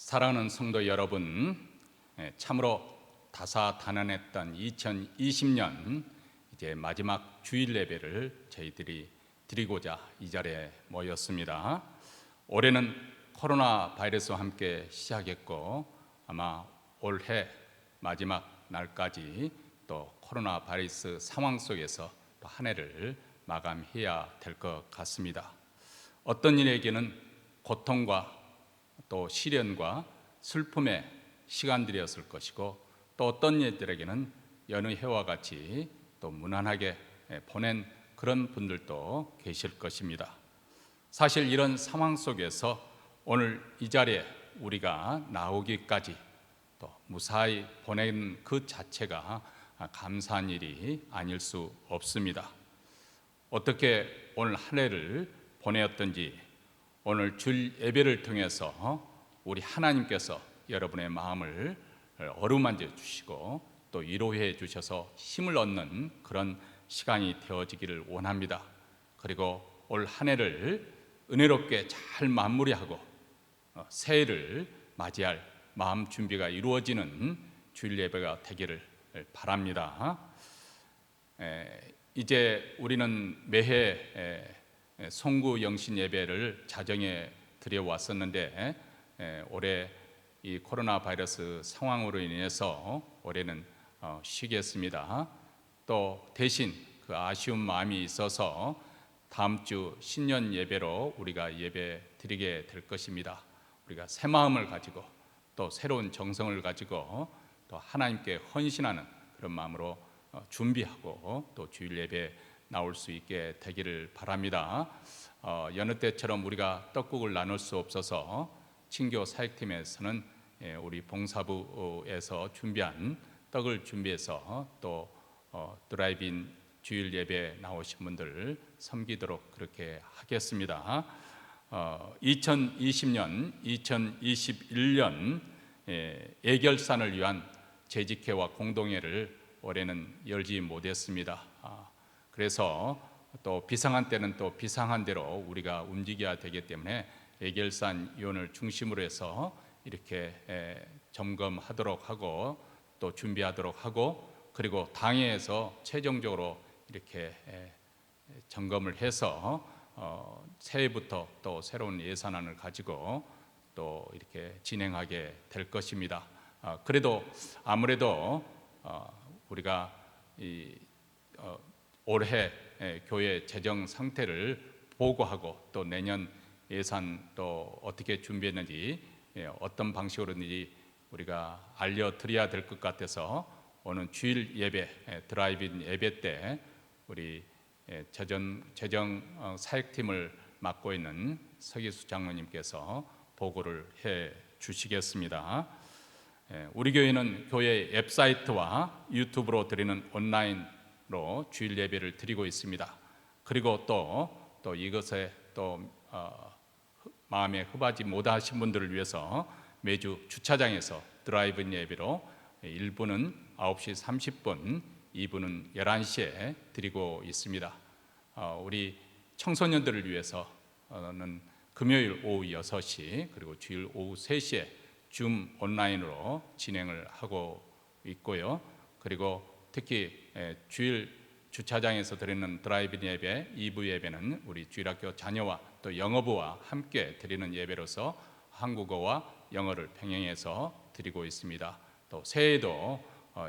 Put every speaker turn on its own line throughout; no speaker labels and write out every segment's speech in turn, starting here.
사랑하는 성도 여러분, 참으로 다사다난했던 2020년 이제 마지막 주일 예배를 저희들이 드리고자 이 자리에 모였습니다. 올해는 코로나 바이러스와 함께 시작했고 아마 올해 마지막 날까지 또 코로나 바이러스 상황 속에서 또 한 해를 마감해야 될 것 같습니다. 어떤 일에게는 고통과 또 시련과 슬픔의 시간들이었을 것이고 또 어떤 이들에게는 여느 해와 같이 또 무난하게 보낸 그런 분들도 계실 것입니다. 사실 이런 상황 속에서 오늘 이 자리에 우리가 나오기까지 또 무사히 보낸 그 자체가 감사한 일이 아닐 수 없습니다. 어떻게 오늘 한 해를 보내었던지 오늘 주일 예배를 통해서 우리 하나님께서 여러분의 마음을 어루만져 주시고 또 위로해 주셔서 힘을 얻는 그런 시간이 되어지기를 원합니다. 그리고 올 한 해를 은혜롭게 잘 마무리하고 새해를 맞이할 마음 준비가 이루어지는 주일 예배가 되기를 바랍니다. 이제 우리는 매해 송구 영신 예배를 자정에 드려왔었는데 올해 이 코로나 바이러스 상황으로 인해서 올해는 쉬겠습니다. 또 대신 그 아쉬운 마음이 있어서 다음 주 신년 예배로 우리가 예배 드리게 될 것입니다. 우리가 새 마음을 가지고 또 새로운 정성을 가지고 또 하나님께 헌신하는 그런 마음으로 준비하고 또 주일 예배 나올 수 있게 되기를 바랍니다. 여느 때처럼 우리가 떡국을 나눌 수 없어서 친교 사역팀에서는 우리 봉사부에서 준비한 떡을 준비해서 또 드라이브인 주일 예배 나오신 분들 섬기도록 그렇게 하겠습니다. 2020년, 2021년 예결산을 위한 재직회와 공동회를 올해는 열지 못했습니다. 그래서 또 비상한 때는 또 비상한 대로 우리가 움직여야 되기 때문에 예결산 위원을 중심으로 해서 이렇게 점검하도록 하고 또 준비하도록 하고 그리고 당회에서 최종적으로 이렇게 점검을 해서 새해부터 또 새로운 예산안을 가지고 또 이렇게 진행하게 될 것입니다. 그래도 아무래도 우리가 올해 교회 재정 상태를 보고하고 또 내년 예산 또 어떻게 준비했는지 어떤 방식으로든지 우리가 알려드려야 될 것 같아서 오늘 주일 예배 드라이브인 예배 때 우리 재정 사역팀을 맡고 있는 서기수 장로님께서 보고를 해 주시겠습니다. 우리 교회는 교회 웹사이트와 유튜브로 드리는 온라인으로 주일 예배를 드리고 있습니다. 그리고 또 이것에 또 마음에 흡하지 못하신 분들을 위해서 매주 주차장에서 드라이브인 예배로 1부는 9시 30분, 2부는 11시에 드리고 있습니다. 우리 청소년들을 위해서는 금요일 오후 6시 그리고 주일 오후 3시에 줌 온라인으로 진행을 하고 있고요. 그리고 특히 주일 주차장에서 드리는 드라이브인 예배 2부 예배는 우리 주일학교 자녀와 또 영어부와 함께 드리는 예배로서 한국어와 영어를 병행해서 드리고 있습니다. 또 새해에도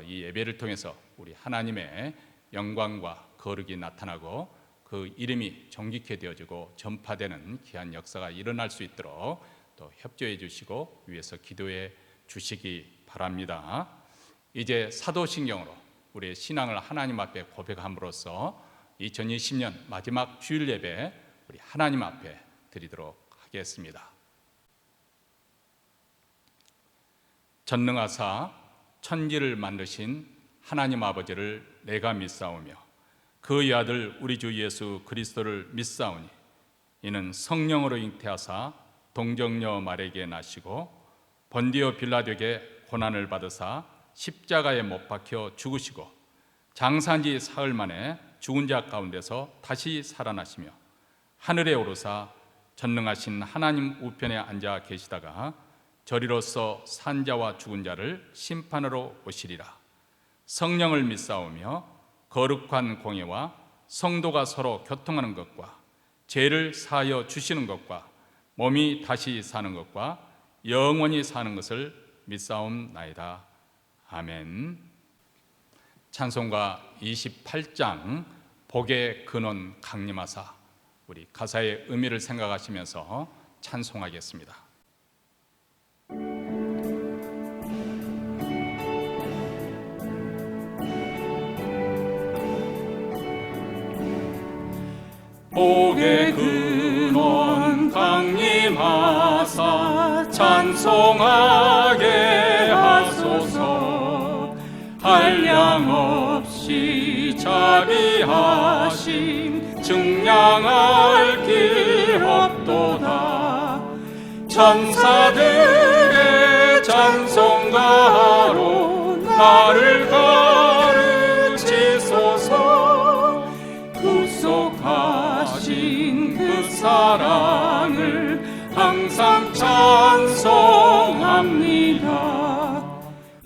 이 예배를 통해서 우리 하나님의 영광과 거룩이 나타나고 그 이름이 정직해 되어지고 전파되는 귀한 역사가 일어날 수 있도록 또 협조해 주시고 위에서 기도해 주시기 바랍니다. 이제 사도신경으로 우리의 신앙을 하나님 앞에 고백함으로써 2020년 마지막 주일 예배 우리 하나님 앞에 드리도록 하겠습니다. 전능하사 천지를 만드신 하나님 아버지를 내가 믿사오며 그의 아들 우리 주 예수 그리스도를 믿사오니 이는 성령으로 잉태하사 동정녀 마리아에게 나시고 본디오 빌라도에게 고난을 받으사 십자가에 못 박혀 죽으시고 장사한 지 사흘 만에 죽은 자 가운데서 다시 살아나시며 하늘에 오르사 전능하신 하나님 우편에 앉아 계시다가 저리로서 산자와 죽은 자를 심판하러 오시리라. 성령을 믿사오며 거룩한 공예와 성도가 서로 교통하는 것과 죄를 사하여 주시는 것과 몸이 다시 사는 것과 영원히 사는 것을 믿사옵나이다. 아멘. 찬송가 28장 복의 근원 강림하사, 우리 가사의 의미를 생각하시면서 찬송하겠습니다. 복의 근원 강림하사 찬송하게 하소서. 한량없이 자비하심 증량할 길 없도다. 천사들의 찬송가로 나를 가르치소서. 구속하신 그 사랑을 항상 찬송합니다.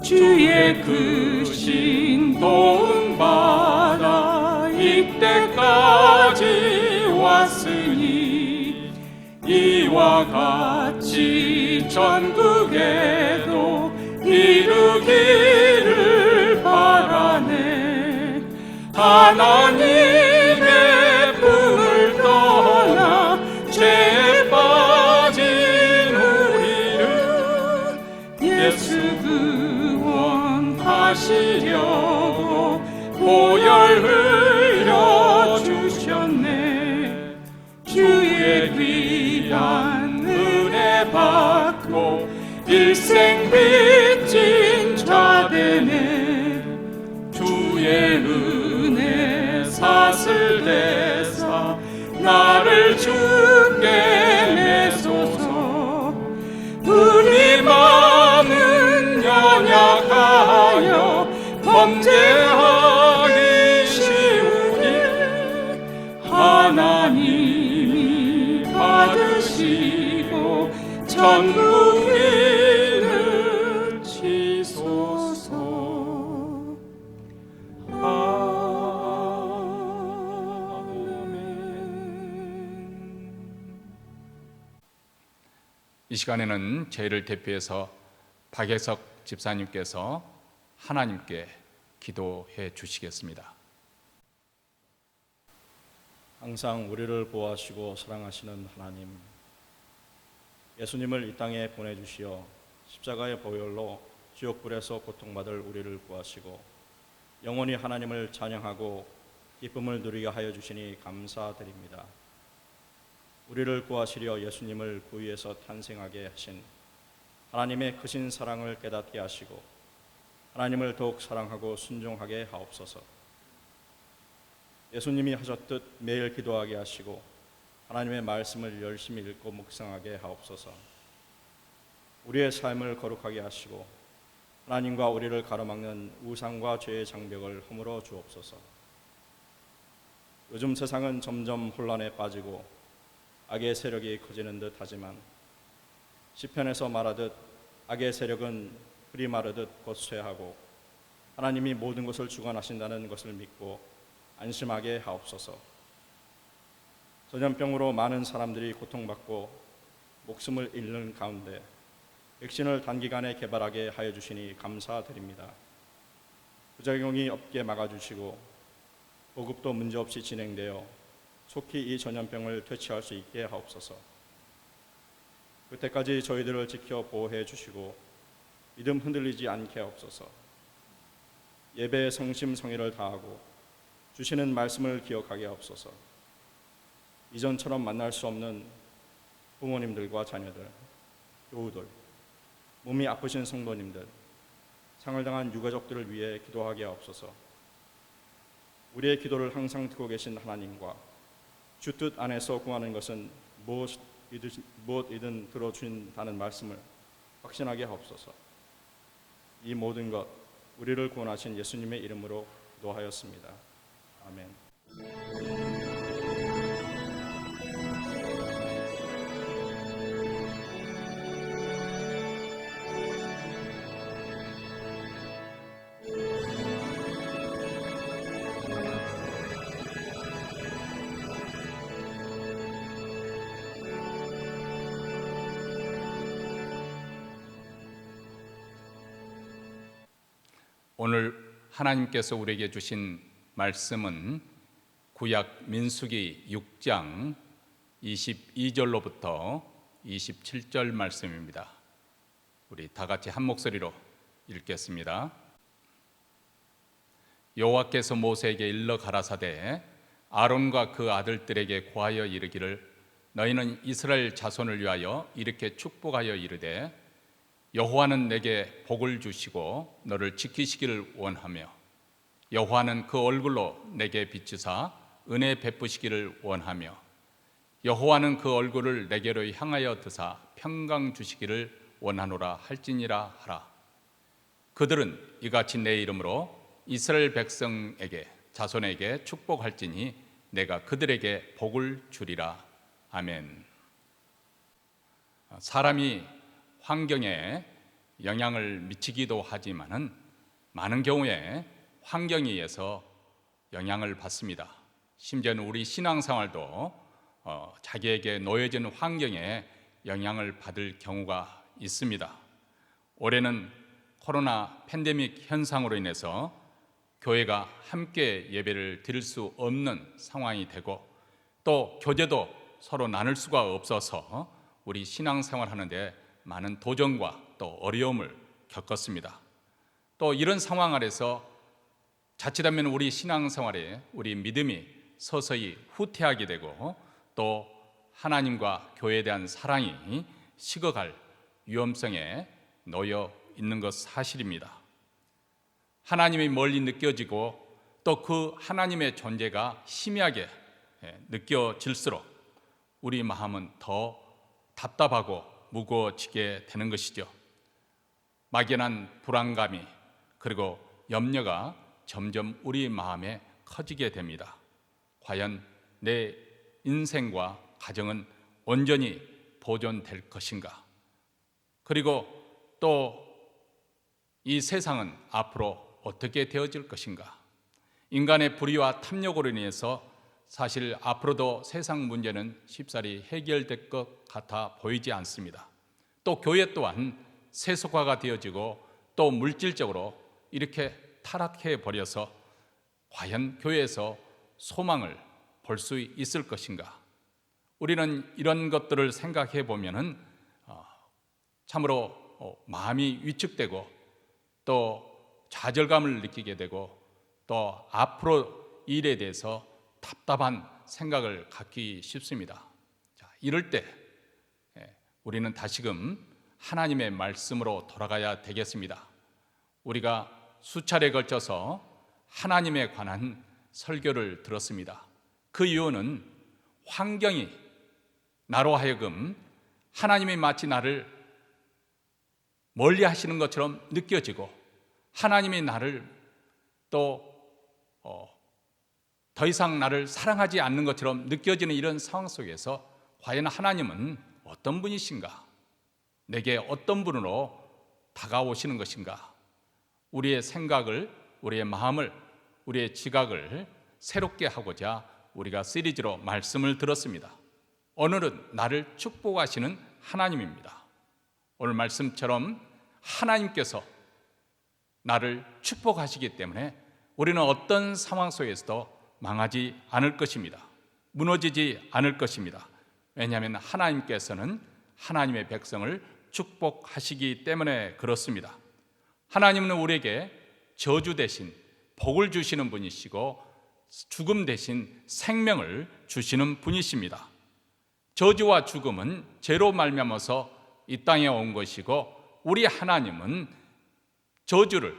주의 크신 도움 받아 이때까지 왔으니 이와 같이 전국에도 이루기를 바라네. 하나님의 품을 떠나 죄에 빠진 우리를 예수 구원하시려고 보혈 흘려주셨네. 주의 귀한 은혜 받고 일생 빚진 자 되네. 주의 은혜 사슬 대사 나를 주께 내소서. 우리 마음은 연약하여 범죄하기 쉬우니 하나님이 받으시고 천국에 넣으시소서. 이 시간에는 저희를 대표해서 박혜석 집사님께서 하나님께 기도해 주시겠습니다.
항상 우리를 보호하시고 사랑하시는 하나님, 예수님을 이 땅에 보내주시어 십자가의 보혈로 지옥불에서 고통받을 우리를 구하시고 영원히 하나님을 찬양하고 기쁨을 누리게 하여 주시니 감사드립니다. 우리를 구하시려 예수님을 구유에서 탄생하게 하신 하나님의 크신 사랑을 깨닫게 하시고 하나님을 더욱 사랑하고 순종하게 하옵소서. 예수님이 하셨듯 매일 기도하게 하시고 하나님의 말씀을 열심히 읽고 묵상하게 하옵소서. 우리의 삶을 거룩하게 하시고 하나님과 우리를 가로막는 우상과 죄의 장벽을 허물어 주옵소서. 요즘 세상은 점점 혼란에 빠지고 악의 세력이 커지는 듯 하지만 시편에서 말하듯 악의 세력은 풀이 마르듯 곧 쇠하고 하나님이 모든 것을 주관하신다는 것을 믿고 안심하게 하옵소서. 전염병으로 많은 사람들이 고통받고 목숨을 잃는 가운데 백신을 단기간에 개발하게 하여 주시니 감사드립니다. 부작용이 없게 막아주시고 보급도 문제없이 진행되어 속히 이 전염병을 퇴치할 수 있게 하옵소서. 그때까지 저희들을 지켜 보호해 주시고 믿음 흔들리지 않게 하옵소서. 예배에 성심성의를 다하고 주시는 말씀을 기억하게 하옵소서. 이전처럼 만날 수 없는 부모님들과 자녀들, 교우들, 몸이 아프신 성도님들, 상을 당한 유가족들을 위해 기도하게 하옵소서. 우리의 기도를 항상 듣고 계신 하나님과 주 뜻 안에서 구하는 것은 무엇이든 들어주신다는 말씀을 확신하게 하옵소서. 이 모든 것 우리를 구원하신 예수님의 이름으로 기도하였습니다. 아멘.
오늘 하나님께서 우리에게 주신 말씀은 구약 민수기 6장 22절로부터 27절 말씀입니다. 우리 다 같이 한 목소리로 읽겠습니다. 여호와께서 모세에게 일러 가라사대 아론과 그 아들들에게 고하여 이르기를 너희는 이스라엘 자손을 위하여 이렇게 축복하여 이르되 여호와는 내게 복을 주시고 너를 지키시기를 원하며 여호와는 그 얼굴로 내게 비추사 은혜 베푸시기를 원하며 여호와는 그 얼굴을 내게로 향하여 드사 평강 주시기를 원하노라 할지니라 하라. 그들은 이같이 내 이름으로 이스라엘 백성에게 자손에게 축복할지니 내가 그들에게 복을 주리라. 아멘. 사람이 환경에 영향을 미치기도 하지만은 많은 경우에 환경에 의해서 영향을 받습니다. 심지어는 우리 신앙생활도 자기에게 놓여진 환경에 영향을 받을 경우가 있습니다. 올해는 코로나 팬데믹 현상으로 인해서 교회가 함께 예배를 드릴 수 없는 상황이 되고 또 교제도 서로 나눌 수가 없어서 우리 신앙생활 하는데 많은 도전과 또 어려움을 겪었습니다. 또 이런 상황 아래서 자칫하면 우리 신앙생활에 우리 믿음이 서서히 후퇴하게 되고 또 하나님과 교회에 대한 사랑이 식어갈 위험성에 놓여 있는 것 사실입니다. 하나님이 멀리 느껴지고 또 그 하나님의 존재가 희미하게 느껴질수록 우리 마음은 더 답답하고 무거워지게 되는 것이죠. 막연한 불안감이 그리고 염려가 점점 우리 마음에 커지게 됩니다. 과연 내 인생과 가정은 온전히 보존될 것인가? 그리고 또 이 세상은 앞으로 어떻게 되어질 것인가? 인간의 불의와 탐욕으로 인해서 사실 앞으로도 세상 문제는 쉽사리 해결될 것 같아 보이지 않습니다. 또 교회 또한 세속화가 되어지고 또 물질적으로 이렇게 타락해 버려서 과연 교회에서 소망을 볼 수 있을 것인가? 우리는 이런 것들을 생각해 보면은 참으로 마음이 위축되고 또 좌절감을 느끼게 되고 또 앞으로 일에 대해서 답답한 생각을 갖기 쉽습니다. 자, 이럴 때 우리는 다시금 하나님의 말씀으로 돌아가야 되겠습니다. 우리가 수차례 걸쳐서 하나님에 관한 설교를 들었습니다. 그 이유는 환경이 나로 하여금 하나님이 마치 나를 멀리 하시는 것처럼 느껴지고 하나님이 나를 또 더 이상 나를 사랑하지 않는 것처럼 느껴지는 이런 상황 속에서 과연 하나님은 어떤 분이신가? 내게 어떤 분으로 다가오시는 것인가? 우리의 생각을, 우리의 마음을, 우리의 지각을 새롭게 하고자 우리가 시리즈로 말씀을 들었습니다. 오늘은 나를 축복하시는 하나님입니다. 오늘 말씀처럼 하나님께서 나를 축복하시기 때문에 우리는 어떤 상황 속에서도 망하지 않을 것입니다. 무너지지 않을 것입니다. 왜냐하면 하나님께서는 하나님의 백성을 축복하시기 때문에 그렇습니다. 하나님은 우리에게 저주 대신 복을 주시는 분이시고 죽음 대신 생명을 주시는 분이십니다. 저주와 죽음은 죄로 말미암아서 이 땅에 온 것이고 우리 하나님은 저주를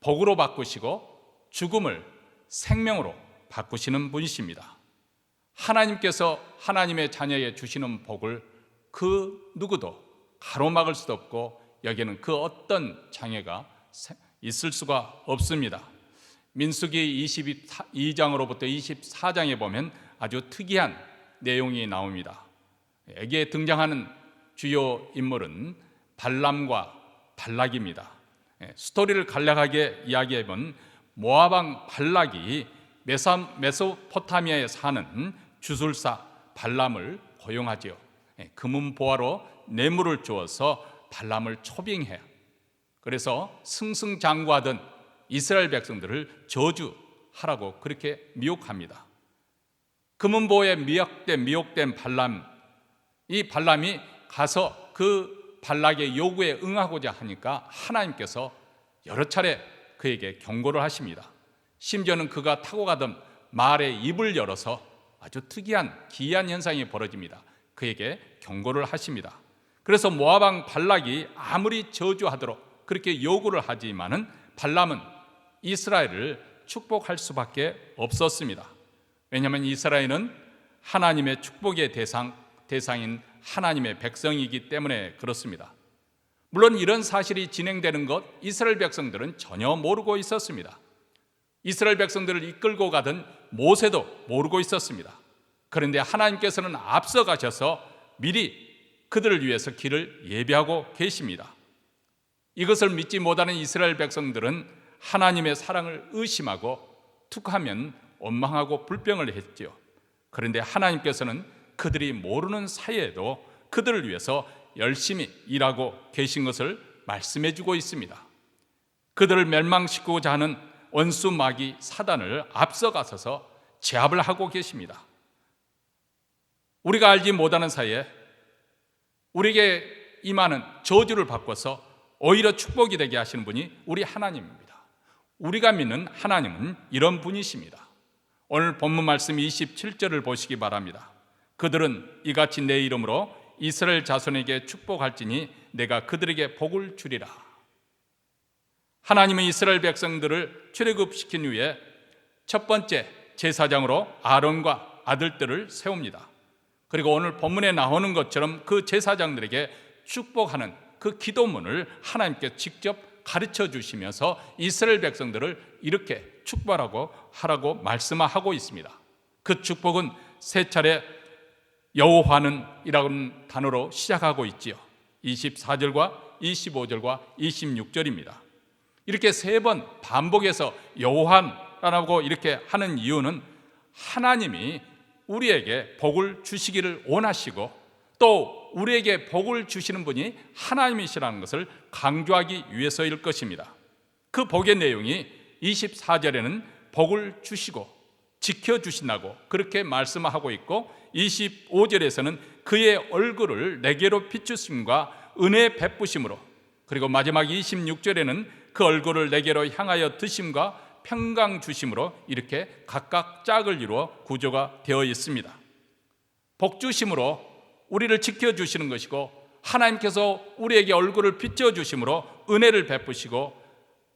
복으로 바꾸시고 죽음을 생명으로 바꾸시는 분이십니다. 하나님께서 하나님의 자녀에게 주시는 복을 그 누구도 가로막을 수도 없고 여기에는 그 어떤 장애가 있을 수가 없습니다. 민수기 22장으로부터 24장에 보면 아주 특이한 내용이 나옵니다. 여기에 등장하는 주요 인물은 발람과 발락입니다. 스토리를 간략하게 이야기해본 모압 발락이 메소포타미아에 사는 주술사 발람을 고용하지요. 금은 보화로 뇌물을 주어서 발람을 초빙해요. 그래서 승승장구하던 이스라엘 백성들을 저주하라고 그렇게 미혹합니다. 금은보에 미혹된 발람, 이 발람이 가서 그 발락의 요구에 응하고자 하니까 하나님께서 여러 차례 그에게 경고를 하십니다. 심지어는 그가 타고 가던 말의 입을 열어서 아주 특이한 기이한 현상이 벌어집니다. 그에게 경고를 하십니다. 그래서 모압 왕 발락이 아무리 저주하도록 그렇게 요구를 하지만은 발람은 이스라엘을 축복할 수밖에 없었습니다. 왜냐하면 이스라엘은 하나님의 축복의 대상인 하나님의 백성이기 때문에 그렇습니다. 물론 이런 사실이 진행되는 것 이스라엘 백성들은 전혀 모르고 있었습니다. 이스라엘 백성들을 이끌고 가던 모세도 모르고 있었습니다. 그런데 하나님께서는 앞서가셔서 미리 그들을 위해서 길을 예비하고 계십니다. 이것을 믿지 못하는 이스라엘 백성들은 하나님의 사랑을 의심하고 툭하면 원망하고 불평을 했지요. 그런데 하나님께서는 그들이 모르는 사이에도 그들을 위해서 열심히 일하고 계신 것을 말씀해 주고 있습니다. 그들을 멸망시키고자 하는 원수 마귀 사단을 앞서가서서 제압을 하고 계십니다. 우리가 알지 못하는 사이에 우리에게 임하는 저주를 바꿔서 오히려 축복이 되게 하시는 분이 우리 하나님입니다. 우리가 믿는 하나님은 이런 분이십니다. 오늘 본문 말씀 27절을 보시기 바랍니다. 그들은 이같이 내 이름으로 이스라엘 자손에게 축복할지니 내가 그들에게 복을 주리라. 하나님은 이스라엘 백성들을 출애굽시킨 후에 첫 번째 제사장으로 아론과 아들들을 세웁니다. 그리고 오늘 본문에 나오는 것처럼 그 제사장들에게 축복하는 그 기도문을 하나님께 직접 가르쳐 주시면서 이스라엘 백성들을 이렇게 축복하라고 하라고 말씀하고 있습니다. 그 축복은 세 차례 여호와는 이라는 단어로 시작하고 있지요. 24절과 25절과 26절입니다. 이렇게 세 번 반복해서 여호와라고 이렇게 하는 이유는 하나님이 우리에게 복을 주시기를 원하시고 또 우리에게 복을 주시는 분이 하나님이시라는 것을 강조하기 위해서일 것입니다. 그 복의 내용이 24절에는 복을 주시고 지켜주신다고 그렇게 말씀하고 있고 25절에서는 그의 얼굴을 내게로 비추심과 은혜 베푸심으로 그리고 마지막 26절에는 그 얼굴을 내게로 향하여 드심과 평강 주심으로 이렇게 각각 짝을 이루어 구조가 되어 있습니다. 복 주심으로 우리를 지켜주시는 것이고 하나님께서 우리에게 얼굴을 비춰주심으로 은혜를 베푸시고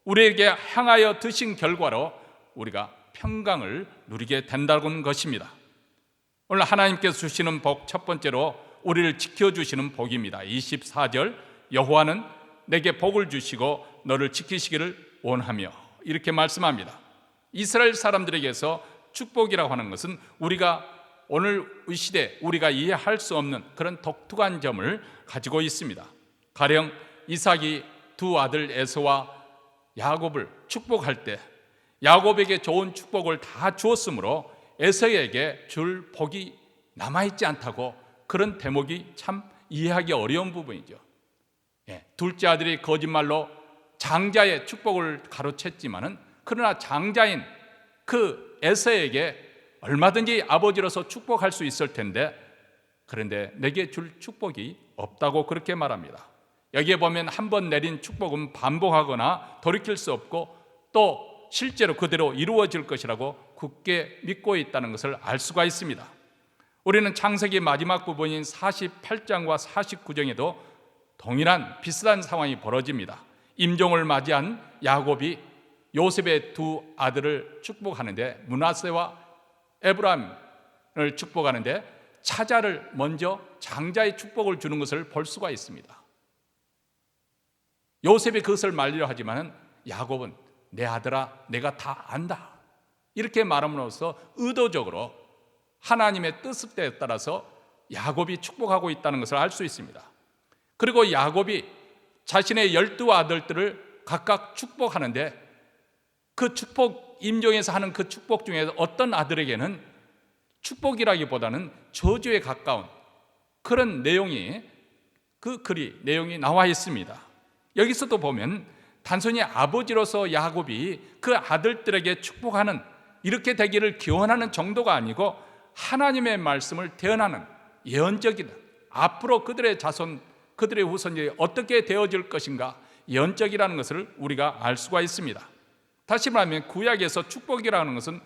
우리에게 향하여 드신 결과로 우리가 평강을 누리게 된다는 것입니다. 오늘 하나님께서 주시는 복 첫 번째로 우리를 지켜주시는 복입니다. 24절 여호와는 내게 복을 주시고 너를 지키시기를 원하며 이렇게 말씀합니다. 이스라엘 사람들에게서 축복이라고 하는 것은 우리가 오늘 이 시대 우리가 이해할 수 없는 그런 독특한 점을 가지고 있습니다. 가령 이삭이 두 아들 에서와 야곱을 축복할 때 야곱에게 좋은 축복을 다 주었으므로 에서에게 줄 복이 남아있지 않다고 그런 대목이 참 이해하기 어려운 부분이죠. 둘째 아들이 거짓말로 장자의 축복을 가로챘지만은 그러나 장자인 그 에서에게 얼마든지 아버지로서 축복할 수 있을 텐데 그런데 내게 줄 축복이 없다고 그렇게 말합니다. 여기에 보면 한 번 내린 축복은 반복하거나 돌이킬 수 없고 또 실제로 그대로 이루어질 것이라고 굳게 믿고 있다는 것을 알 수가 있습니다. 우리는 창세기 마지막 부분인 48장과 49장에도 동일한 비슷한 상황이 벌어집니다. 임종을 맞이한 야곱이 요셉의 두 아들을 축복하는데 므낫세와 에브라임을 축복하는데 차자를 먼저 장자의 축복을 주는 것을 볼 수가 있습니다. 요셉이 그것을 말리려 하지만 야곱은 내 아들아 내가 다 안다 이렇게 말함으로써 의도적으로 하나님의 뜻에 따라서 야곱이 축복하고 있다는 것을 알 수 있습니다. 그리고 야곱이 자신의 12 아들들을 각각 축복하는데 그 축복 임종에서 하는 그 축복 중에 어떤 아들에게는 축복이라기보다는 저주에 가까운 그런 내용이 그 글이 내용이 나와 있습니다. 여기서도 보면 단순히 아버지로서 야곱이 그 아들들에게 축복하는, 이렇게 되기를 기원하는 정도가 아니고 하나님의 말씀을 대언하는 예언적이다. 앞으로 그들의 자손, 그들의 후손이 어떻게 되어질 것인가, 예언적이라는 것을 우리가 알 수가 있습니다. 다시 말하면 구약에서 축복이라는 것은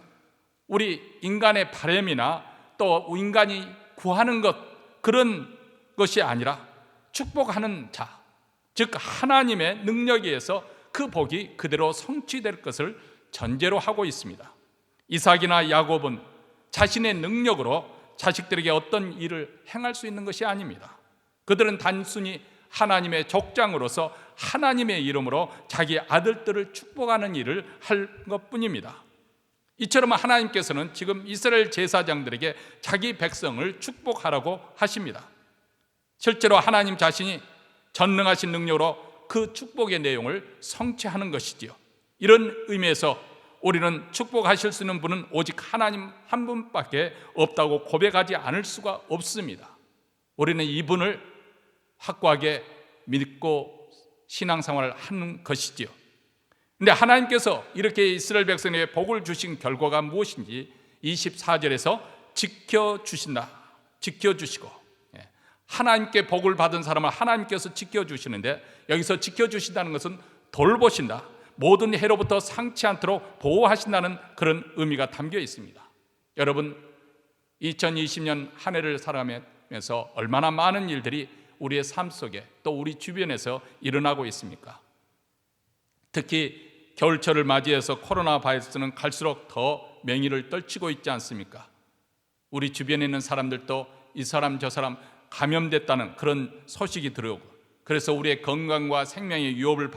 우리 인간의 바람이나 또 인간이 구하는 것, 그런 것이 아니라 축복하는 자, 즉 하나님의 능력에 의해서 그 복이 그대로 성취될 것을 전제로 하고 있습니다. 이삭이나 야곱은 자신의 능력으로 자식들에게 어떤 일을 행할 수 있는 것이 아닙니다. 그들은 단순히 하나님의 족장으로서 하나님의 이름으로 자기 아들들을 축복하는 일을 할 것뿐입니다. 이처럼 하나님께서는 지금 이스라엘 제사장들에게 자기 백성을 축복하라고 하십니다. 실제로 하나님 자신이 전능하신 능력으로 그 축복의 내용을 성취하는 것이지요. 이런 의미에서 우리는 축복하실 수 있는 분은 오직 하나님 한 분밖에 없다고 고백하지 않을 수가 없습니다. 우리는 이분을 확고하게 믿고 신앙생활을 하는 것이지요. 그런데 하나님께서 이렇게 이스라엘 백성에게 복을 주신 결과가 무엇인지 24절에서 지켜주신다, 지켜주시고, 하나님께 복을 받은 사람을 하나님께서 지켜주시는데, 여기서 지켜주신다는 것은 돌보신다, 모든 해로부터 상치 않도록 보호하신다는 그런 의미가 담겨 있습니다. 여러분, 2020년 한 해를 살아가면서 얼마나 많은 일들이 우리의 삶 속에 또 우리 주변에서 일어나고 있습니까? 특히 겨울철을 맞이해서 코로나 바이러스는 갈수록 더 맹위를 떨치고 있지 않습니까? 우리 주변에 있는 사람들도 이 사람 저 사람 감염됐다는 그런 소식이 들어오고, 그래서 우리의 건강과 생명의 위협을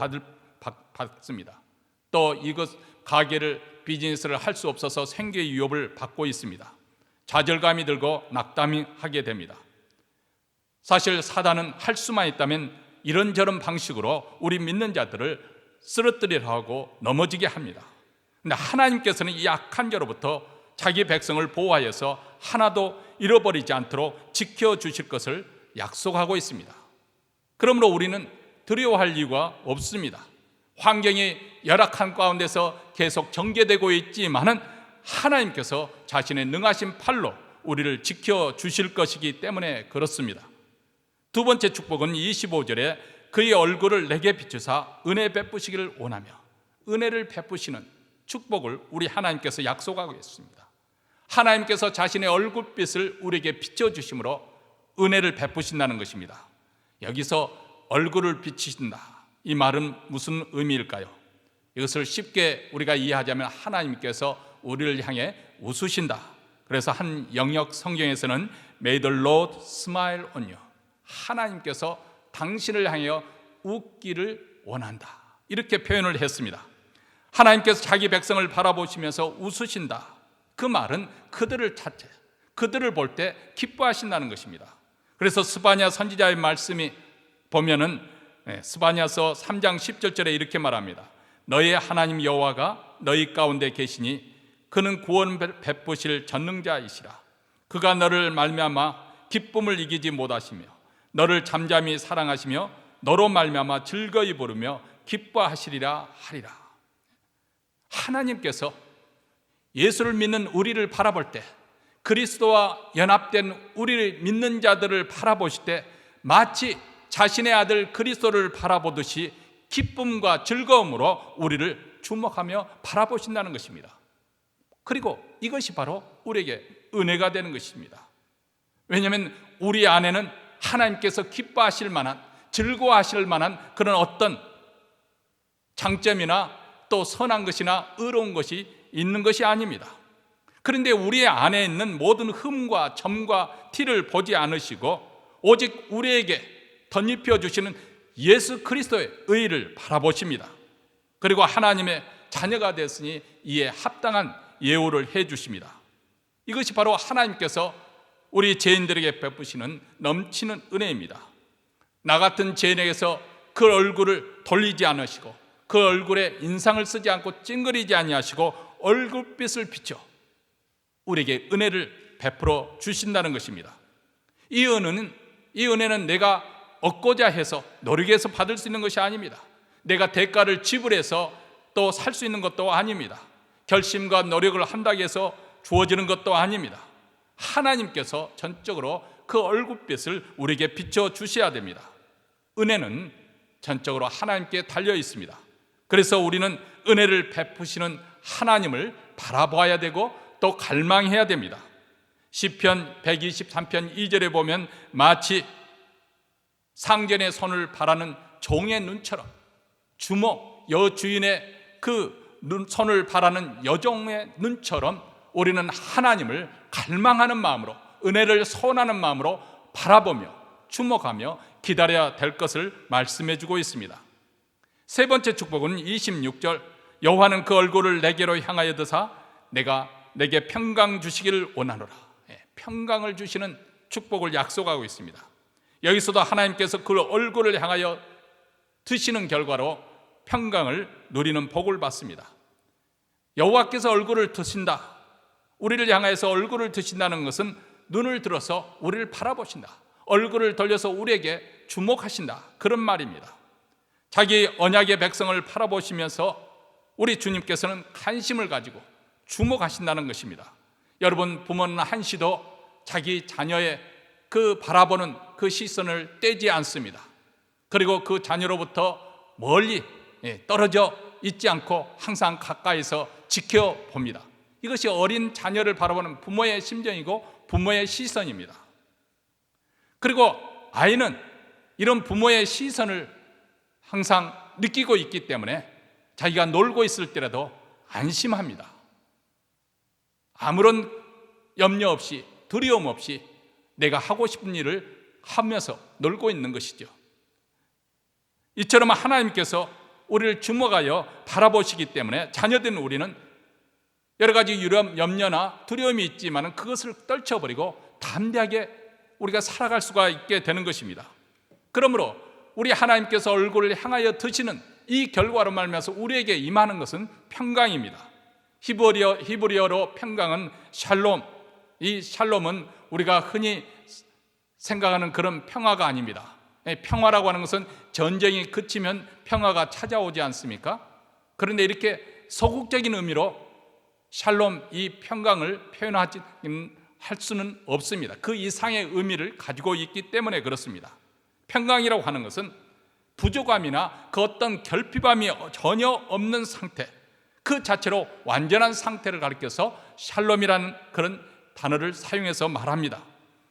받습니다. 또 이것 가게를 비즈니스를 할 수 없어서 생계의 위협을 받고 있습니다. 좌절감이 들고 낙담하게 됩니다. 사실 사단은 할 수만 있다면 이런저런 방식으로 우리 믿는 자들을 쓰러뜨리려 하고 넘어지게 합니다. 그런데 하나님께서는 이 악한 자로부터 자기 백성을 보호하여서 하나도 잃어버리지 않도록 지켜주실 것을 약속하고 있습니다. 그러므로 우리는 두려워할 이유가 없습니다. 환경이 열악한 가운데서 계속 전개되고 있지만은 하나님께서 자신의 능하신 팔로 우리를 지켜주실 것이기 때문에 그렇습니다. 두 번째 축복은 25절에 그의 얼굴을 내게 비추사 은혜 베푸시기를 원하며, 은혜를 베푸시는 축복을 우리 하나님께서 약속하고 있습니다. 하나님께서 자신의 얼굴빛을 우리에게 비춰주심으로 은혜를 베푸신다는 것입니다. 여기서 얼굴을 비추신다, 이 말은 무슨 의미일까요? 이것을 쉽게 우리가 이해하자면 하나님께서 우리를 향해 웃으신다. 그래서 한 영역 성경에서는 May the Lord smile on you, 하나님께서 당신을 향하여 웃기를 원한다, 이렇게 표현을 했습니다. 하나님께서 자기 백성을 바라보시면서 웃으신다, 그 말은 그들을 찾아, 그들을 볼 때 기뻐하신다는 것입니다. 그래서 스바냐 선지자의 말씀이 보면은 스바냐서 3장 10절에 이렇게 말합니다. 너의 하나님 여호와가 너희 가운데 계시니 그는 구원 베푸실 전능자이시라. 그가 너를 말미암아 기쁨을 이기지 못하시며 너를 잠잠히 사랑하시며 너로 말미암아 즐거이 부르며 기뻐하시리라 하리라. 하나님께서 예수를 믿는 우리를 바라볼 때, 그리스도와 연합된 우리를 믿는 자들을 바라보실 때 마치 자신의 아들 그리스도를 바라보듯이 기쁨과 즐거움으로 우리를 주목하며 바라보신다는 것입니다. 그리고 이것이 바로 우리에게 은혜가 되는 것입니다. 왜냐하면 우리 안에는 하나님께서 기뻐하실 만한, 즐거워하실 만한 그런 어떤 장점이나 또 선한 것이나 의로운 것이 있는 것이 아닙니다. 그런데 우리 안에 있는 모든 흠과 점과 티를 보지 않으시고 오직 우리에게 덧입혀 주시는 예수 그리스도의 의를 바라보십니다. 그리고 하나님의 자녀가 됐으니 이에 합당한 예우를 해 주십니다. 이것이 바로 하나님께서 우리 죄인들에게 베푸시는 넘치는 은혜입니다. 나 같은 죄인에게서 그 얼굴을 돌리지 않으시고 그 얼굴에 인상을 쓰지 않고 찡그리지 아니하시고 얼굴빛을 비춰 우리에게 은혜를 베풀어 주신다는 것입니다. 이 은혜는 내가 얻고자 해서 노력해서 받을 수 있는 것이 아닙니다. 내가 대가를 지불해서 또 살 수 있는 것도 아닙니다. 결심과 노력을 한다고 해서 주어지는 것도 아닙니다. 하나님께서 전적으로 그 얼굴빛을 우리에게 비춰 주셔야 됩니다. 은혜는 전적으로 하나님께 달려 있습니다. 그래서 우리는 은혜를 베푸시는 하나님을 바라봐야 되고 또 갈망해야 됩니다. 시편 123편 2절에 보면 마치 상전의 손을 바라는 종의 눈처럼, 주모 여주인의 그 손을 바라는 여종의 눈처럼 우리는 하나님을 갈망하는 마음으로, 은혜를 소원하는 마음으로 바라보며 주목하며 기다려야 될 것을 말씀해 주고 있습니다. 세 번째 축복은 26절, 여호와는 그 얼굴을 내게로 향하여 드사 내가 내게 평강 주시기를 원하노라. 평강을 주시는 축복을 약속하고 있습니다. 여기서도 하나님께서 그 얼굴을 향하여 드시는 결과로 평강을 누리는 복을 받습니다. 여호와께서 얼굴을 드신다, 우리를 향해서 얼굴을 드신다는 것은 눈을 들어서 우리를 바라보신다, 얼굴을 돌려서 우리에게 주목하신다, 그런 말입니다. 자기 언약의 백성을 바라보시면서 우리 주님께서는 관심을 가지고 주목하신다는 것입니다. 여러분, 부모는 한시도 자기 자녀의 그 바라보는 그 시선을 떼지 않습니다. 그리고 그 자녀로부터 멀리 떨어져 있지 않고 항상 가까이서 지켜봅니다. 이것이 어린 자녀를 바라보는 부모의 심정이고 부모의 시선입니다. 그리고 아이는 이런 부모의 시선을 항상 느끼고 있기 때문에 자기가 놀고 있을 때라도 안심합니다. 아무런 염려 없이, 두려움 없이 내가 하고 싶은 일을 하면서 놀고 있는 것이죠. 이처럼 하나님께서 우리를 주목하여 바라보시기 때문에 자녀된 우리는 여러 가지 염려나 두려움이 있지만 그것을 떨쳐버리고 담대하게 우리가 살아갈 수가 있게 되는 것입니다. 그러므로 우리 하나님께서 얼굴을 향하여 드시는 이 결과로 말미암아서 우리에게 임하는 것은 평강입니다. 히브리어로 평강은 샬롬, 이 샬롬은 우리가 흔히 생각하는 그런 평화가 아닙니다. 평화라고 하는 것은 전쟁이 그치면 평화가 찾아오지 않습니까? 그런데 이렇게 소극적인 의미로 샬롬, 이 평강을 할 수는 없습니다. 그 이상의 의미를 가지고 있기 때문에 그렇습니다. 평강이라고 하는 것은 부족함이나 그 어떤 결핍함이 전혀 없는 상태, 그 자체로 완전한 상태를 가리켜서 샬롬이라는 그런 단어를 사용해서 말합니다.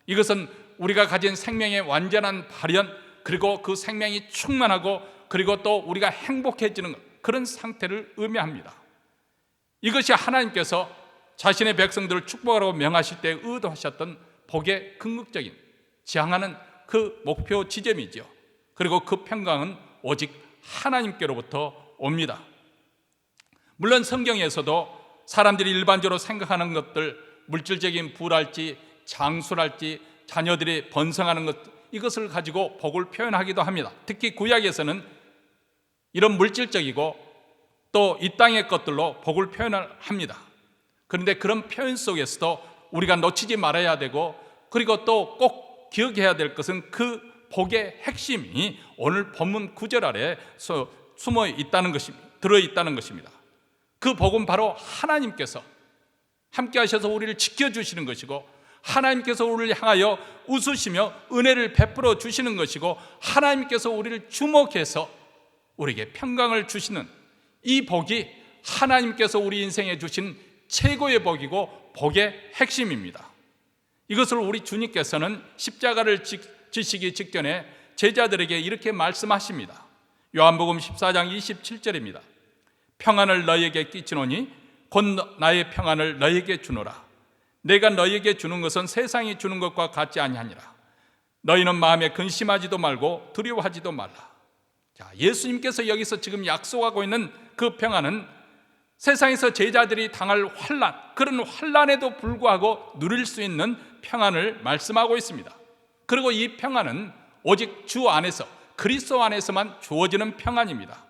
이것은 우리가 가진 생명의 완전한 발현, 그리고 그 생명이 충만하고 그리고 또 우리가 행복해지는 그런 상태를 의미합니다. 이것이 하나님께서 자신의 백성들을 축복하라고 명하실 때 의도하셨던 복의 궁극적인 지향하는 그 목표 지점이죠. 그리고 그 평강은 오직 하나님께로부터 옵니다. 물론 성경에서도 사람들이 일반적으로 생각하는 것들, 물질적인 부랄지 장수랄지 자녀들이 번성하는 것, 이것을 가지고 복을 표현하기도 합니다. 특히 구약에서는 이런 물질적이고 또 이 땅의 것들로 복을 표현을 합니다. 그런데 그런 표현 속에서도 우리가 놓치지 말아야 되고, 그리고 또 꼭 기억해야 될 것은 그 복의 핵심이 오늘 본문 9절 아래에 숨어 있다는 것입니다. 들어있다는 것입니다. 그 복은 바로 하나님께서 함께 하셔서 우리를 지켜주시는 것이고, 하나님께서 우리를 향하여 웃으시며 은혜를 베풀어 주시는 것이고, 하나님께서 우리를 주목해서 우리에게 평강을 주시는 이 복이 하나님께서 우리 인생에 주신 최고의 복이고 복의 핵심입니다. 이것을 우리 주님께서는 십자가를 지시기 직전에 제자들에게 이렇게 말씀하십니다. 요한복음 14장 27절입니다. 평안을 너희에게 끼치노니 곧 나의 평안을 너희에게 주노라. 내가 너희에게 주는 것은 세상이 주는 것과 같지 아니하니라. 너희는 마음에 근심하지도 말고 두려워하지도 말라. 자, 예수님께서 여기서 지금 약속하고 있는 그 평안은 세상에서 제자들이 당할 환난, 그런 환난에도 불구하고 누릴 수 있는 평안을 말씀하고 있습니다. 그리고 이 평안은 오직 주 안에서, 그리스도 안에서만 주어지는 평안입니다.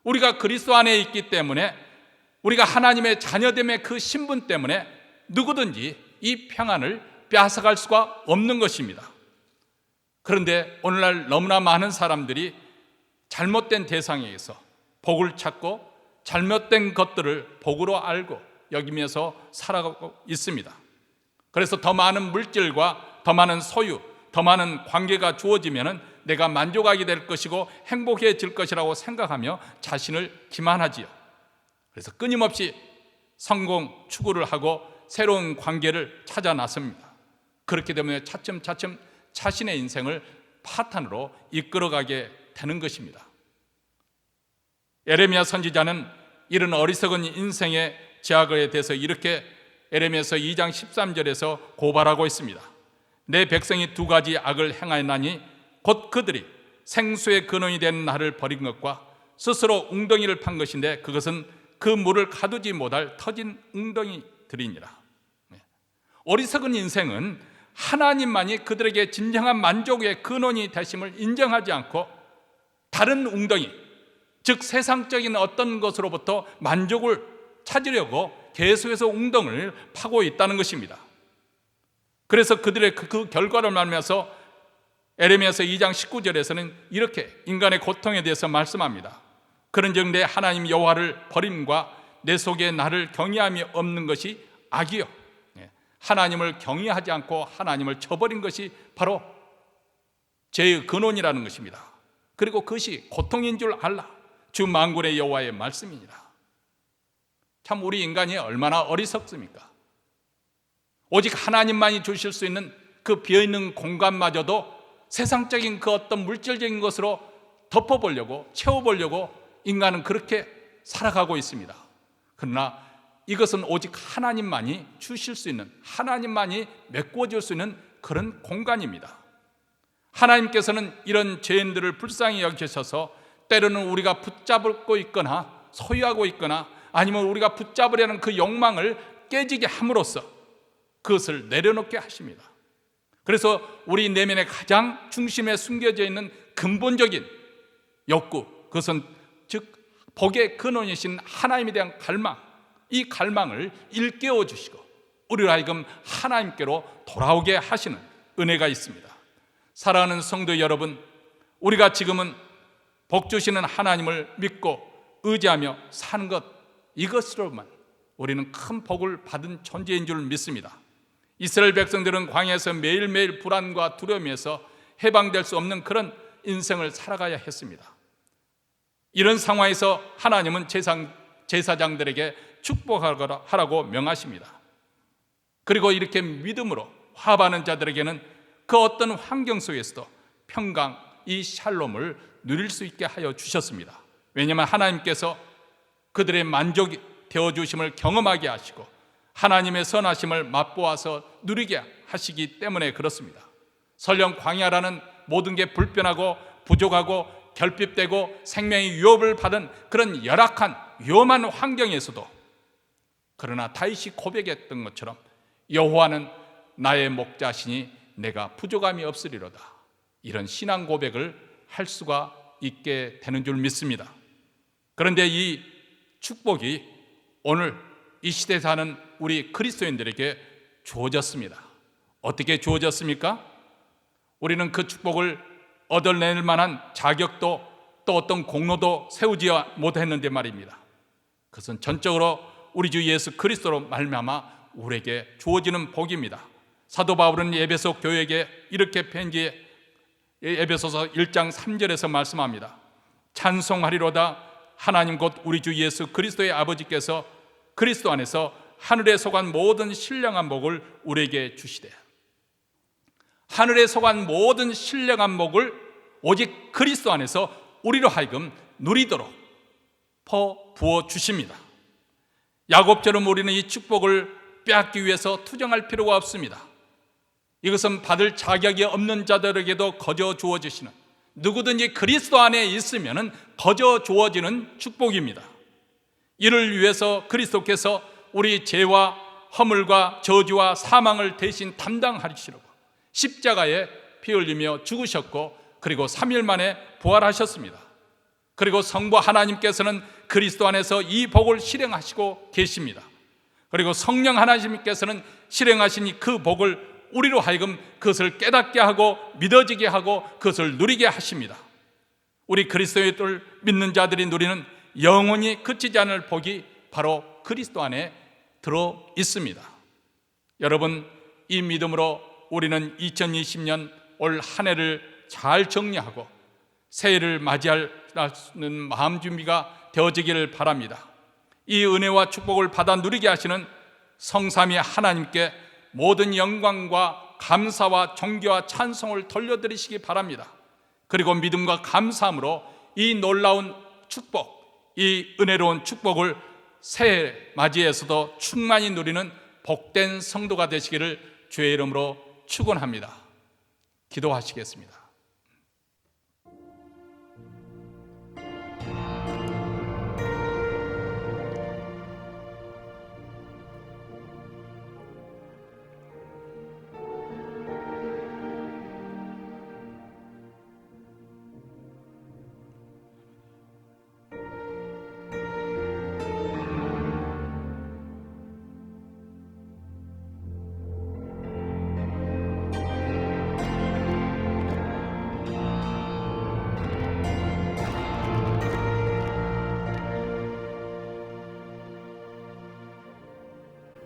우리가 그리스도 안에 있기 때문에, 우리가 하나님의 자녀됨의 그 신분 때문에 누구든지 이 평안을 빼앗아갈 수가 없는 것입니다. 그런데 오늘날 너무나 많은 사람들이 잘못된 대상에게서 복을 찾고 잘못된 것들을 복으로 알고 여기면서 살아가고 있습니다. 그래서 더 많은 물질과 더 많은 소유, 더 많은 관계가 주어지면 내가 만족하게 될 것이고 행복해질 것이라고 생각하며 자신을 기만하지요. 그래서 끊임없이 성공 추구를 하고 새로운 관계를 찾아 나섭니다. 그렇게 되면 차츰차츰 자신의 인생을 파탄으로 이끌어가게 되는 것입니다. 예레미야 선지자는 이런 어리석은 인생의 제약에 대해서 이렇게 예레미야서 2장 13절에서 고발하고 있습니다. 내 백성이 두 가지 악을 행하였나니 곧 그들이 생수의 근원이 된 나를 버린 것과 스스로 웅덩이를 판 것인데 그것은 그 물을 가두지 못할 터진 웅덩이들이니라. 어리석은 인생은 하나님만이 그들에게 진정한 만족의 근원이 되심을 인정하지 않고 다른 웅덩이, 즉 세상적인 어떤 것으로부터 만족을 찾으려고 계속해서 웅덩이를 파고 있다는 것입니다. 그래서 그들의 그 결과를 말하면서 예레미야서 2장 19절에서는 이렇게 인간의 고통에 대해서 말씀합니다. 그런즉 내 하나님 여호와를 버림과 내 속에 나를 경외함이 없는 것이 악이요, 하나님을 경외하지 않고 하나님을 저버린 것이 바로 죄의 근원이라는 것입니다. 그리고 그것이 고통인 줄 알라. 주 만군의 여호와의 말씀이니라. 참 우리 인간이 얼마나 어리석습니까? 오직 하나님만이 주실 수 있는 그 비어있는 공간마저도 세상적인 그 어떤 물질적인 것으로 덮어보려고 채워보려고 인간은 그렇게 살아가고 있습니다. 그러나 이것은 오직 하나님만이 주실 수 있는, 하나님만이 메꿔줄 수 있는 그런 공간입니다. 하나님께서는 이런 죄인들을 불쌍히 여기셔서 때로는 우리가 붙잡고 있거나 소유하고 있거나 아니면 우리가 붙잡으려는 그 욕망을 깨지게 함으로써 그것을 내려놓게 하십니다. 그래서 우리 내면의 가장 중심에 숨겨져 있는 근본적인 욕구, 그것은 즉 복의 근원이신 하나님에 대한 갈망, 이 갈망을 일깨워 주시고 우리로 하여금 하나님께로 돌아오게 하시는 은혜가 있습니다. 사랑하는 성도 여러분, 우리가 지금은 복 주시는 하나님을 믿고 의지하며 사는 것, 이것으로만 우리는 큰 복을 받은 존재인 줄 믿습니다. 이스라엘 백성들은 광야에서 매일매일 불안과 두려움에서 해방될 수 없는 그런 인생을 살아가야 했습니다. 이런 상황에서 하나님은 제사장들에게 축복하라고 명하십니다. 그리고 이렇게 믿음으로 화합하는 자들에게는 그 어떤 환경 속에서도 평강, 이 샬롬을 누릴 수 있게 하여 주셨습니다. 왜냐하면 하나님께서 그들의 만족이 되어주심을 경험하게 하시고 하나님의 선하심을 맛보아서 누리게 하시기 때문에 그렇습니다. 설령 광야라는 모든 게 불편하고 부족하고 결핍되고 생명의 위협을 받은 그런 열악한 위험한 환경에서도, 그러나 다윗이 고백했던 것처럼 여호와는 나의 목자시니 내가 부족함이 없으리로다, 이런 신앙 고백을 할 수가 있게 되는 줄 믿습니다. 그런데 이 축복이 오늘 이 시대에 사는 우리 그리스도인들에게 주어졌습니다. 어떻게 주어졌습니까? 우리는 그 축복을 얻어낼 만한 자격도 또 어떤 공로도 세우지 못했는데 말입니다. 그것은 전적으로 우리 주 예수 그리스도로 말미암아 우리에게 주어지는 복입니다. 사도 바울은 에베소 교회에게 이렇게 편지해 에베소서 1장 3절에서 말씀합니다. 찬송하리로다 하나님 곧 우리 주 예수 그리스도의 아버지께서 그리스도 안에서 하늘에 속한 모든 신령한 복을 우리에게 주시되, 하늘에 속한 모든 신령한 복을 오직 그리스도 안에서 우리로 하여금 누리도록 부어 주십니다. 야곱처럼 우리는 이 축복을 빼앗기 위해서 투정할 필요가 없습니다. 이것은 받을 자격이 없는 자들에게도 거저 주어지시는, 누구든지 그리스도 안에 있으면 거저 주어지는 축복입니다. 이를 위해서 그리스도께서 우리 죄와 허물과 저주와 사망을 대신 담당하시려고 십자가에 피 흘리며 죽으셨고, 그리고 3일 만에 부활하셨습니다. 그리고 성부 하나님께서는 그리스도 안에서 이 복을 실행하시고 계십니다. 그리고 성령 하나님께서는 실행하신 그 복을 우리로 하여금 그것을 깨닫게 하고 믿어지게 하고 그것을 누리게 하십니다. 우리 그리스도를 믿는 자들이 누리는 영원히 그치지 않을 복이 바로 그리스도 안에 들어 있습니다. 여러분, 이 믿음으로 우리는 2020년 올 한 해를 잘 정리하고 새해를 맞이하는 마음 준비가 되어지기를 바랍니다. 이 은혜와 축복을 받아 누리게 하시는 성삼위 하나님께 모든 영광과 감사와 존귀와 찬송을 돌려드리시기 바랍니다. 그리고 믿음과 감사함으로 이 놀라운 축복, 이 은혜로운 축복을 새해 맞이해서도 충만히 누리는 복된 성도가 되시기를 주의 이름으로 축원합니다. 기도하시겠습니다.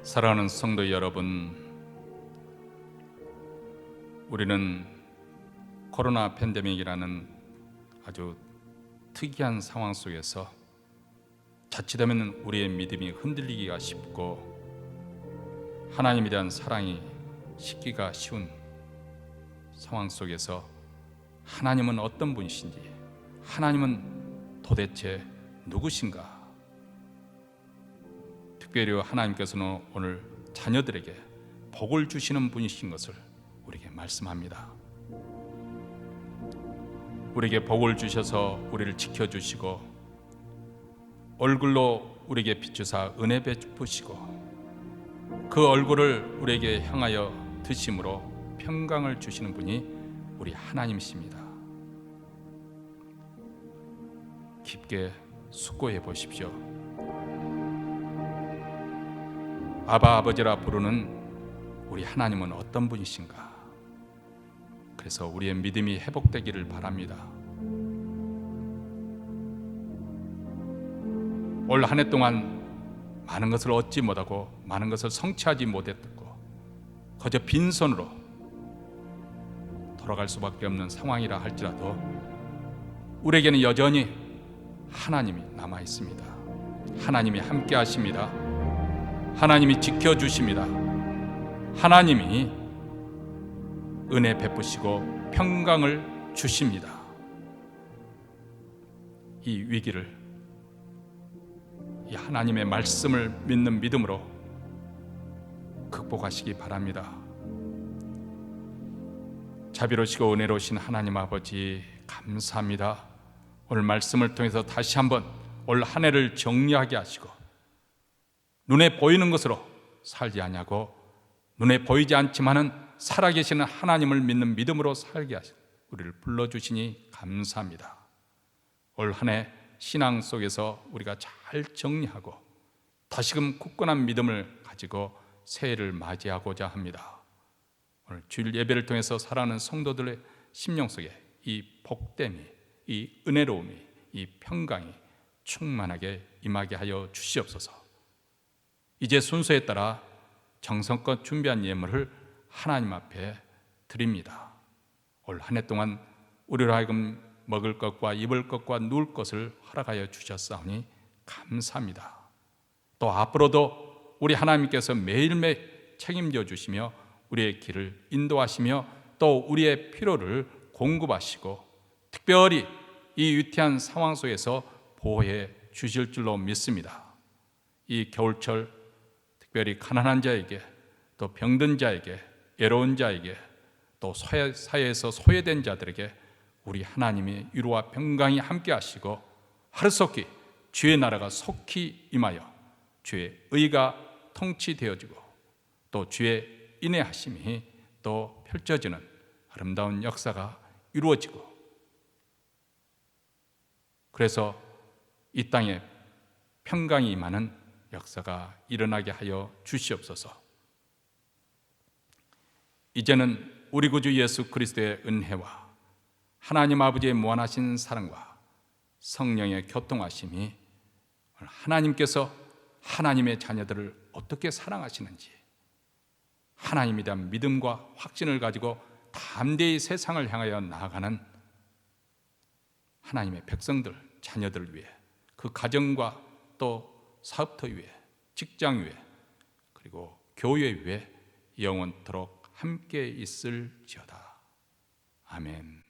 사랑하는 성도 여러분, 우리는 코로나 팬데믹이라는 아주 특이한 상황 속에서 자칫하면 우리의 믿음이 흔들리기가 쉽고 하나님에 대한 사랑이 식기가 쉬운 상황 속에서 하나님은 어떤 분이신지, 하나님은 도대체 누구신가? 특별히 하나님께서는 오늘 자녀들에게 복을 주시는 분이신 것을 우리에게 말씀합니다. 우리에게 복을 주셔서 우리를 지켜주시고 얼굴로 우리에게 비추사 은혜 베푸시고 그 얼굴을 우리에게 향하여 드심으로 평강을 주시는 분이 우리 하나님이십니다. 깊게 숙고해 보십시오. 아바 아버지라 부르는 우리 하나님은 어떤 분이신가? 그래서 우리의 믿음이 회복되기를 바랍니다. 올 한 해 동안 많은 것을 얻지 못하고 많은 것을 성취하지 못했고 그저 빈손으로 돌아갈 수밖에 없는 상황이라 할지라도 우리에게는 여전히 하나님이 남아 있습니다. 하나님이 함께 하십니다. 하나님이 지켜주십니다. 하나님이 은혜 베푸시고 평강을 주십니다. 이 위기를 이 하나님의 말씀을 믿는 믿음으로 극복하시기 바랍니다. 자비로우시고 은혜로우신 하나님 아버지 감사합니다. 오늘 말씀을 통해서 다시 한번 올 한 해를 정리하게 하시고 눈에 보이는 것으로 살지 아니하고 눈에 보이지 않지만은 살아계시는 하나님을 믿는 믿음으로 살게 하시고 우리를 불러주시니 감사합니다. 올 한 해 신앙 속에서 우리가 잘 정리하고 다시금 굳건한 믿음을 가지고 새해를 맞이하고자 합니다. 오늘 주일 예배를 통해서 살아가는 성도들의 심령 속에 이 복됨이, 이 은혜로움이, 이 평강이 충만하게 임하게 하여 주시옵소서. 이제 순서에 따라 정성껏 준비한 예물을 하나님 앞에 드립니다. 올 한 해 동안 우리로 하여금 먹을 것과 입을 것과 누울 것을 허락하여 주셨사오니 감사합니다. 또 앞으로도 우리 하나님께서 매일매일 책임져 주시며 우리의 길을 인도하시며 또 우리의 필요를 공급하시고 특별히 이 위태한 상황 속에서 보호해 주실 줄로 믿습니다. 이 겨울철 특별히 가난한 자에게 또 병든 자에게 외로운 자에게 또 사회에서 소외된 자들에게 우리 하나님의 위로와 평강이 함께 하시고 하루속히 주의 나라가 속히 임하여 주의 의가 통치되어지고 또 주의 인내하심이 또 펼쳐지는 아름다운 역사가 이루어지고 그래서 이 땅에 평강이 임하는 역사가 일어나게 하여 주시옵소서. 이제는 우리 구주 예수 그리스도의 은혜와 하나님 아버지의 무한하신 사랑과 성령의 교통하심이 하나님께서 하나님의 자녀들을 어떻게 사랑하시는지, 하나님에 대한 믿음과 확신을 가지고 담대히 세상을 향하여 나아가는 하나님의 백성들, 자녀들을 위해, 그 가정과 또 사업터 위에, 직장 위에, 그리고 교회 위에 영원토록 함께 있을지어다. 아멘.